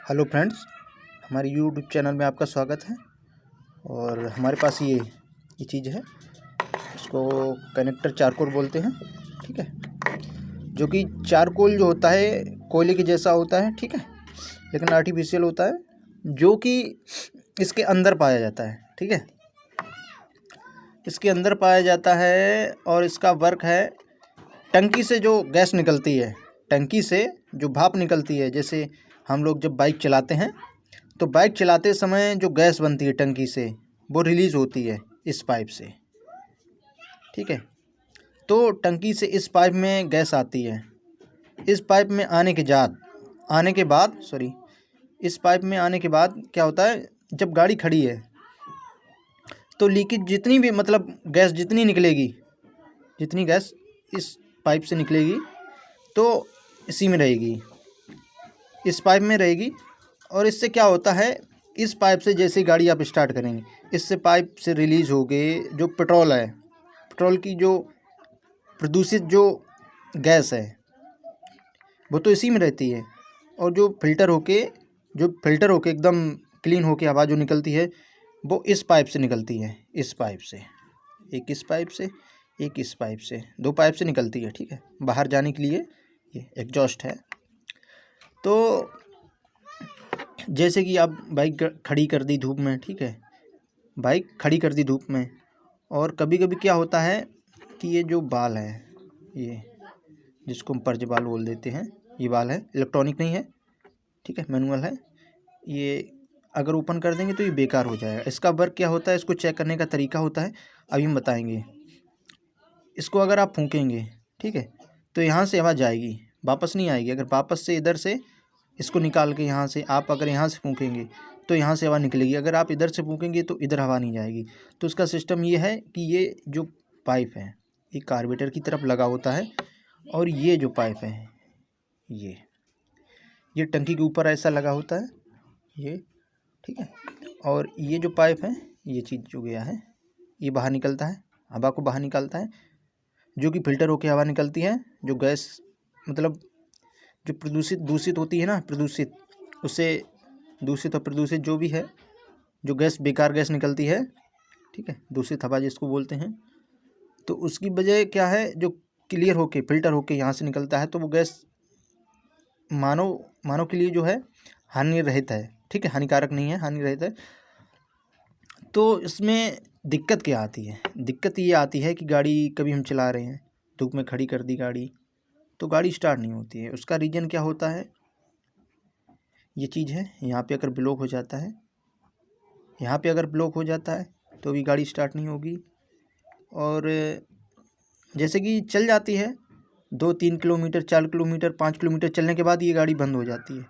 Hello friends, हमारे YouTube channel में आपका स्वागत है। और हमारे पास ये चीज़ है, इसको कनेक्टर चारकोल बोलते हैं। ठीक है, जो कि चारकोल जो होता है कोयले के जैसा होता है। ठीक है, लेकिन आर्टिफिशियल होता है, जो कि इसके अंदर पाया जाता है। ठीक है, इसके अंदर पाया जाता है और इसका वर्क है टंकी से जो गैस निकलती है, टंकी से जो भाप निकलती है। जैसे हम लोग जब बाइक चलाते हैं तो बाइक चलाते समय जो गैस बनती है टंकी से, वो रिलीज़ होती है इस पाइप से। ठीक है, तो टंकी से इस पाइप में गैस आती है। इस पाइप में आने के बाद इस पाइप में आने के बाद क्या होता है, जब गाड़ी खड़ी है तो लीकेज जितनी भी मतलब गैस जितनी निकलेगी, जितनी गैस इस पाइप से निकलेगी तो इसी में रहेगी, इस पाइप में रहेगी। और इससे क्या होता है, इस पाइप से जैसे ही गाड़ी आप स्टार्ट करेंगे, इससे पाइप से रिलीज़ हो गए जो पेट्रोल है, पेट्रोल की जो प्रदूषित जो गैस है वो तो इसी में रहती है। और जो फिल्टर होके एकदम क्लीन होके हवा जो निकलती है वो इस पाइप से निकलती है। इस पाइप से, एक इस पाइप से, एक इस पाइप से, दो पाइप से निकलती है। ठीक है, बाहर जाने के लिए ये एग्जॉस्ट है। तो जैसे कि आप बाइक खड़ी कर दी धूप में, ठीक है, बाइक खड़ी कर दी धूप में, और कभी कभी क्या होता है कि ये जो बाल है, ये जिसको हम पर्ज बाल बोल देते हैं, ये बाल है, इलेक्ट्रॉनिक नहीं है। ठीक है, मैनुअल है। ये अगर ओपन कर देंगे तो ये बेकार हो जाएगा। इसका वर्क क्या होता है, इसको चेक करने का तरीका होता है, अभी हम बताएंगे। इसको अगर आप फूकेंगे, ठीक है, तो यहाँ से हवा जाएगी, वापस नहीं आएगी। अगर वापस से इधर से इसको निकाल के यहाँ से आप अगर यहाँ से फूकेंगे तो यहाँ से हवा निकलेगी। अगर आप इधर से फूकेंगे तो इधर हवा नहीं जाएगी। तो इसका सिस्टम ये है कि ये जो पाइप है ये कार्बोरेटर की तरफ लगा होता है, और ये जो पाइप है ये टंकी के ऊपर ऐसा लगा होता है ये। ठीक है, और ये जो पाइप है, ये चीज़ जो गया है ये बाहर निकलता है, हवा को बाहर निकालता है, जो कि फिल्टर होकर हवा निकलती है। जो गैस मतलब जो दूषित होती है ना, उससे दूषित और प्रदूषित जो भी है, जो गैस बेकार गैस निकलती है, ठीक है, दूषित हवा जिसको बोलते हैं, तो उसकी वजह क्या है, जो क्लियर होके फिल्टर होके यहाँ से निकलता है, तो वो गैस मानव के लिए जो है हानि रहित है। ठीक है, हानिकारक नहीं है, हानि रहित है। तो इसमें दिक्कत क्या आती है, दिक्कत ये आती है कि गाड़ी कभी हम चला रहे हैं, धूप में खड़ी कर दी गाड़ी, तो गाड़ी स्टार्ट नहीं होती है। उसका रीज़न क्या होता है, ये चीज़ है, यहाँ पे अगर ब्लॉक हो जाता है, यहाँ पे अगर ब्लॉक हो जाता है तो भी गाड़ी स्टार्ट नहीं होगी। और जैसे कि चल जाती है 2-3 किलोमीटर, 4 किलोमीटर, 5 किलोमीटर चलने के बाद ये गाड़ी बंद हो जाती है।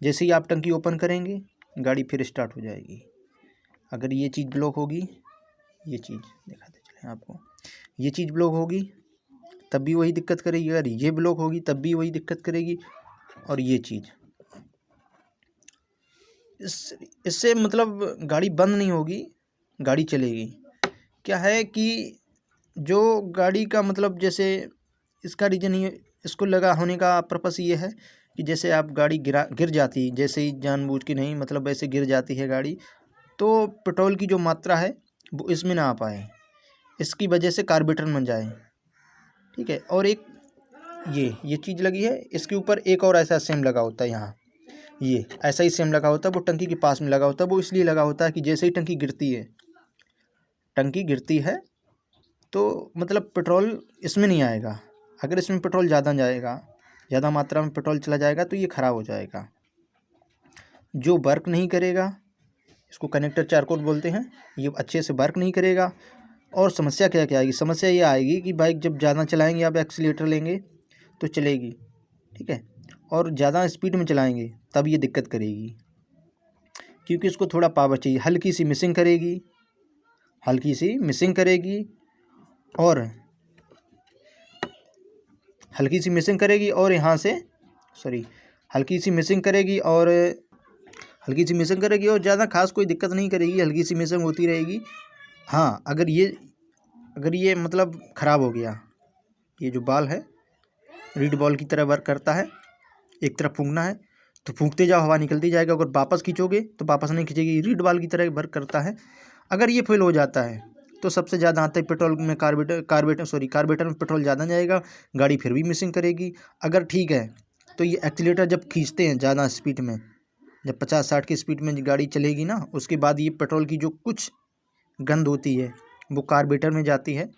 जैसे ही आप टंकी ओपन करेंगे गाड़ी फिर स्टार्ट हो जाएगी। अगर ये चीज़ ब्लॉक होगी, ये चीज़ दिखाते चलें आपको, ये चीज़ ब्लॉक होगी तब भी वही दिक्कत करेगी, अगर ये ब्लॉक होगी तब भी वही दिक्कत करेगी। और ये चीज़ इससे मतलब गाड़ी बंद नहीं होगी, गाड़ी चलेगी। क्या है कि जो गाड़ी का मतलब जैसे इसका रीज़न ये, इसको लगा होने का पर्पस ये है कि जैसे आप गाड़ी गिर जाती, जैसे ही जानबूझ के नहीं, मतलब ऐसे गिर जाती है गाड़ी, तो पेट्रोल की जो मात्रा है वो इसमें ना आ पाए, इसकी वजह से कार्बोरेटर बन जाए। ठीक है, और एक ये चीज़ लगी है, इसके ऊपर एक और ऐसा सेम लगा होता है, यहाँ ये ऐसा ही सेम लगा होता है, वो टंकी के पास में लगा होता है। वो इसलिए लगा होता है कि जैसे ही टंकी गिरती है तो मतलब पेट्रोल इसमें नहीं आएगा। अगर इसमें पेट्रोल ज़्यादा जाएगा, ज़्यादा मात्रा में पेट्रोल चला जाएगा तो ये ख़राब हो जाएगा, जो वर्क नहीं करेगा, इसको कनेक्टर चारकोल बोलते हैं, ये अच्छे से वर्क नहीं करेगा। और समस्या क्या क्या आएगी, समस्या ये आएगी कि बाइक जब ज़्यादा चलाएंगे, आप एक्सीलेटर लेंगे तो चलेगी, ठीक है, और ज़्यादा स्पीड में चलाएंगे तब ये दिक्कत करेगी, क्योंकि इसको थोड़ा पावर चाहिए। हल्की सी मिसिंग करेगी, और यहाँ से हल्की सी मिसिंग करेगी और ज़्यादा खास कोई दिक्कत नहीं करेगी, हल्की सी मिसिंग होती रहेगी। हाँ, अगर ये मतलब ख़राब हो गया, ये जो बाल है रीड बॉल की तरह वर्क करता है, एक तरफ फूंकना है तो फूंकते जाओ, हवा निकलती जाएगा। अगर वापस खींचोगे तो वापस नहीं खींचेगी, रीड बाल की तरह वर्क करता है। अगर ये फेल हो जाता है तो सबसे ज़्यादा आता है पेट्रोल में, कार्बोरेटर में पेट्रोल ज़्यादा जाएगा, गाड़ी फिर भी मिसिंग करेगी। अगर ठीक है तो ये एक्सीलेटर जब खींचते हैं ज़्यादा स्पीड में, जब 50-60 की स्पीड में गाड़ी चलेगी ना, उसके बाद ये पेट्रोल की जो कुछ गंध होती है वो कार्बोरेटर में जाती है,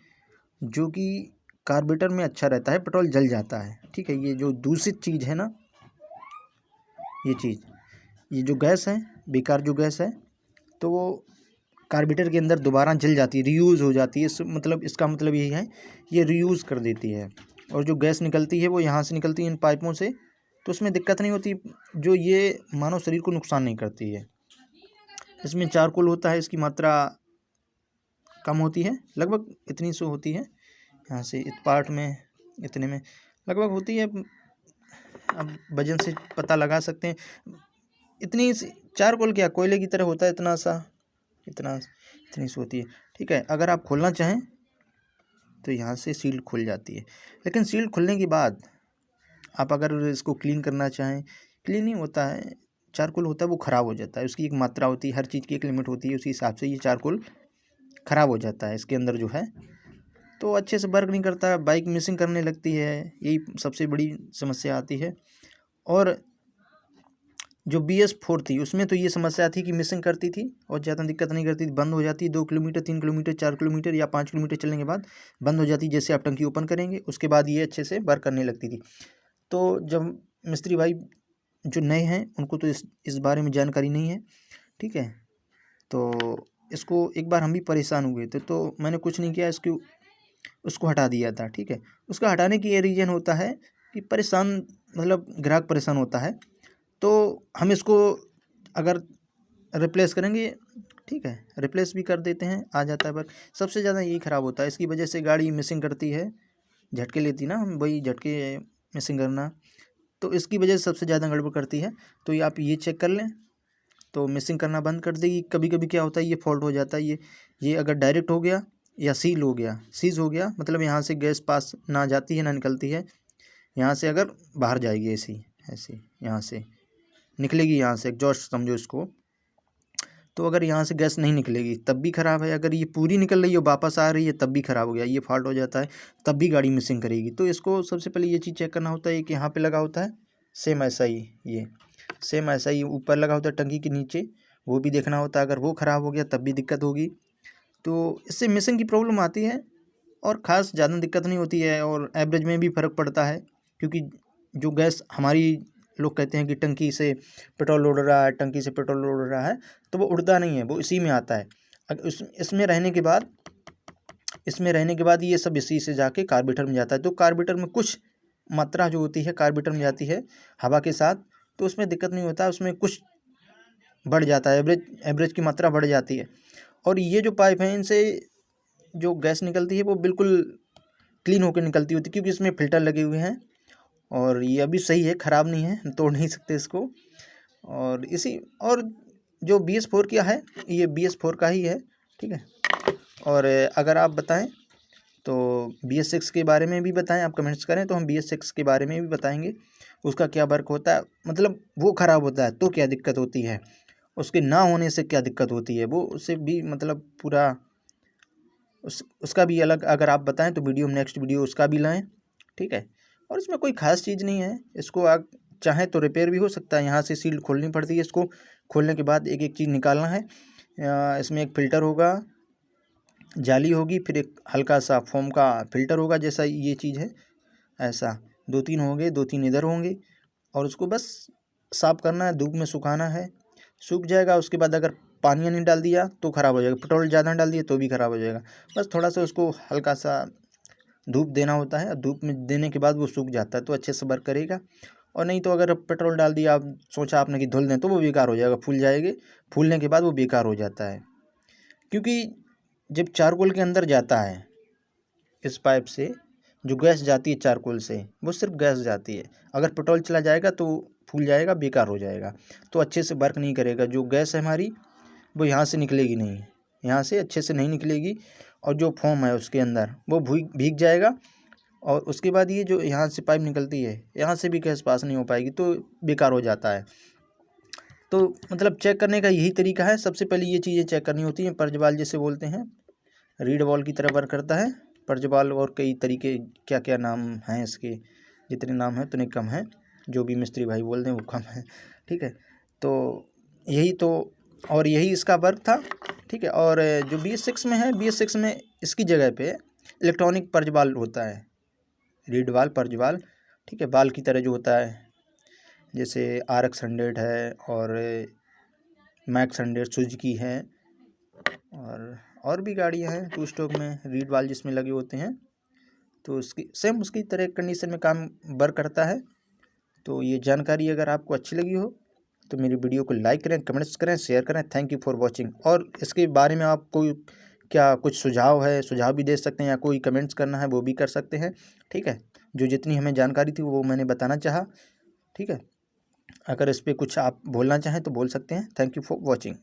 जो कि कार्बोरेटर में अच्छा रहता है, पेट्रोल जल जाता है। ठीक है, ये जो दूषित चीज़ है ना, ये जो गैस है, बेकार जो गैस है, तो वो कार्बोरेटर के अंदर दोबारा जल जाती है, रीयूज़ हो जाती है। इसका मतलब यही है, ये रीयूज़ कर देती है। और जो गैस निकलती है वो यहाँ से निकलती है इन पाइपों से, तो उसमें दिक्कत नहीं होती, जो ये मानव शरीर को नुकसान नहीं करती है। इसमें चारकोल होता है, इसकी मात्रा कम होती है, लगभग इतनी सी होती है, यहाँ से इस पार्ट में इतने में लगभग होती है। अब वजन से पता लगा सकते हैं, इतनी चारकोल क्या कोयले की तरह होता है, इतनी सी होती है। ठीक है, अगर आप खोलना चाहें तो यहाँ से सील खुल जाती है, लेकिन सील खुलने के बाद आप अगर इसको क्लीन करना चाहें, क्लीन नहीं होता है, चारकोल होता है वो ख़राब हो जाता है। उसकी एक मात्रा होती है, हर चीज़ की एक लिमिट होती है, उसी हिसाब से ये चारकोल ख़राब हो जाता है इसके अंदर जो है, तो अच्छे से वर्क नहीं करता, बाइक मिसिंग करने लगती है, यही सबसे बड़ी समस्या आती है। और जो BS4 थी उसमें तो ये समस्या थी कि मिसिंग करती थी और ज़्यादा दिक्कत नहीं करती थी, बंद हो जाती 2 किलोमीटर 3 किलोमीटर 4 किलोमीटर या 5 किलोमीटर चलने के बाद बंद हो जाती। जैसे आप टंकी ओपन करेंगे उसके बाद ये अच्छे से वर्क करने लगती थी। तो जब मिस्त्री भाई जो नए हैं उनको तो इस बारे में जानकारी नहीं है, ठीक है, तो इसको एक बार हम भी परेशान हुए थे, तो मैंने कुछ नहीं किया, उसको हटा दिया था। ठीक है, उसका हटाने की ये रीज़न होता है कि परेशान, मतलब ग्राहक परेशान होता है, तो हम इसको अगर रिप्लेस करेंगे, ठीक है, रिप्लेस भी कर देते हैं, आ जाता है। पर सबसे ज़्यादा यही ख़राब होता है, इसकी वजह से गाड़ी मिसिंग करती है, झटके लेती ना, हम वही झटके मिसिंग करना, तो इसकी वजह से सबसे ज़्यादा गड़बड़ करती है। तो ये आप ये चेक कर लें तो मिसिंग करना बंद कर देगी। कभी कभी क्या होता है, ये फॉल्ट हो जाता है, ये अगर डायरेक्ट हो गया या सीज हो गया, मतलब यहाँ से गैस पास ना जाती है ना निकलती है, यहाँ से अगर बाहर जाएगी ऐसे यहाँ से निकलेगी, यहाँ से एग्जॉस्ट समझो इसको, तो अगर यहाँ से गैस नहीं निकलेगी तब भी ख़राब है। अगर ये पूरी निकल रही है वापस आ रही है तब भी ख़राब हो गया, ये फॉल्ट हो जाता है, तब भी गाड़ी मिसिंग करेगी। तो इसको सबसे पहले ये चीज़ चेक करना होता है कि यहाँ पे लगा होता है, सेम ऐसा ही ऊपर लगा होता है टंकी के नीचे, वो भी देखना होता है। अगर वो ख़राब हो गया तब भी दिक्कत होगी, तो इससे मिसिंग की प्रॉब्लम आती है और ख़ास ज़्यादा दिक्कत नहीं होती है, और एवरेज में भी फ़र्क पड़ता है, क्योंकि जो गैस हमारी, लोग कहते हैं कि टंकी से पेट्रोल उड़ रहा है, टंकी से पेट्रोल उड़ रहा है, तो वो उड़ता नहीं है, वो इसी में आता है। अगर इसमें रहने के बाद ये सब इसी से जाके कार्बोरेटर में जाता है। तो कार्बोरेटर में कुछ मात्रा जो होती है कार्बोरेटर में जाती है हवा के साथ, तो उसमें दिक्कत नहीं होता, उसमें कुछ बढ़ जाता है, एवरेज की मात्रा बढ़ जाती है। और ये जो पाइप हैं इनसे जो गैस निकलती है वो बिल्कुल क्लीन होकर निकलती होती है, क्योंकि इसमें फ़िल्टर लगे हुए हैं, और ये अभी सही है, ख़राब नहीं है, हम तोड़ नहीं सकते इसको। और जो BS4 क्या है, ये BS4 का ही है, ठीक है। और अगर आप बताएं तो BS6 के बारे में भी बताएं, आप कमेंट्स करें तो हम BS6 के बारे में भी बताएंगे, उसका क्या वर्क होता है, मतलब वो ख़राब होता है तो क्या दिक्कत होती है, उसके ना होने से क्या दिक्कत होती है, वो उससे भी मतलब पूरा उसका भी अलग अगर आप बताएं तो नेक्स्ट वीडियो उसका भी लाएं, ठीक है। और इसमें कोई ख़ास चीज़ नहीं है, इसको आप चाहें तो रिपेयर भी हो सकता है। यहाँ से सील खोलनी पड़ती है, इसको खोलने के बाद एक एक चीज़ निकालना है। इसमें एक फ़िल्टर होगा, जाली होगी, फिर एक हल्का सा फोम का फ़िल्टर होगा, जैसा ये चीज़ है ऐसा 2-3 होंगे, 2-3 इधर होंगे, और उसको बस साफ़ करना है, धूप में सुखाना है, सूख जाएगा। उसके बाद अगर पानी नहीं डाल दिया तो ख़राब हो जाएगा, पेट्रोल ज़्यादा डाल दिया तो भी ख़राब हो जाएगा। बस थोड़ा सा उसको हल्का सा धूप देना होता है, धूप में देने के बाद वो सूख जाता है तो अच्छे से वर्क करेगा। और नहीं तो अगर पेट्रोल डाल दिया, आप सोचा आपने कि धुल दें, तो वो बेकार हो जाएगा, फूल जाएगी, फूलने के बाद वो बेकार हो जाता है। क्योंकि जब चारकोल के अंदर जाता है, इस पाइप से जो गैस जाती है चारकोल से, वो सिर्फ गैस जाती है, अगर पेट्रोल चला जाएगा तो फूल जाएगा, बेकार हो जाएगा, तो अच्छे से वर्क नहीं करेगा। जो गैस है हमारी वो यहाँ से निकलेगी नहीं, यहाँ से अच्छे से नहीं निकलेगी, और जो फोम है उसके अंदर वो भीग जाएगा, और उसके बाद ये जो यहाँ से पाइप निकलती है, यहाँ से भी गैस पास नहीं हो पाएगी, तो बेकार हो जाता है। तो मतलब चेक करने का यही तरीका है। सबसे पहले ये चीज़ें चेक करनी होती हैं। पर्जवाल जिसे बोलते हैं, रीड बॉल की तरह वर्क करता है पर्जवाल, और कई तरीके क्या क्या नाम हैं इसके, जितने नाम हैं उतने कम हैं, जो भी मिस्त्री भाई बोल दें वो कम है, ठीक है। तो यही तो, और यही इसका वर्क था, ठीक है। और जो BS6 में है, BS6 में इसकी जगह पे इलेक्ट्रॉनिक पर्जवाल होता है, रीड वाल पर्जवाल, ठीक है, बाल की तरह जो होता है, जैसे RX 100 है और मैक्स 100 सुजुकी है, और भी गाड़ियाँ हैं 2 स्ट्रोक में रीड वाल जिसमें लगे होते हैं। तो उसकी सेम उसकी तरह कंडीशन में काम वर्क करता है। तो ये जानकारी अगर आपको अच्छी लगी हो तो मेरी वीडियो को लाइक करें, कमेंट्स करें, शेयर करें। Thank you for watching. और इसके बारे में आप कोई क्या कुछ सुझाव है, सुझाव भी दे सकते हैं, या कोई कमेंट्स करना है वो भी कर सकते हैं, ठीक है। जो जितनी हमें जानकारी थी वो मैंने बताना चाहा, ठीक है। अगर इस पर कुछ आप बोलना चाहें तो बोल सकते हैं। Thank you for watching.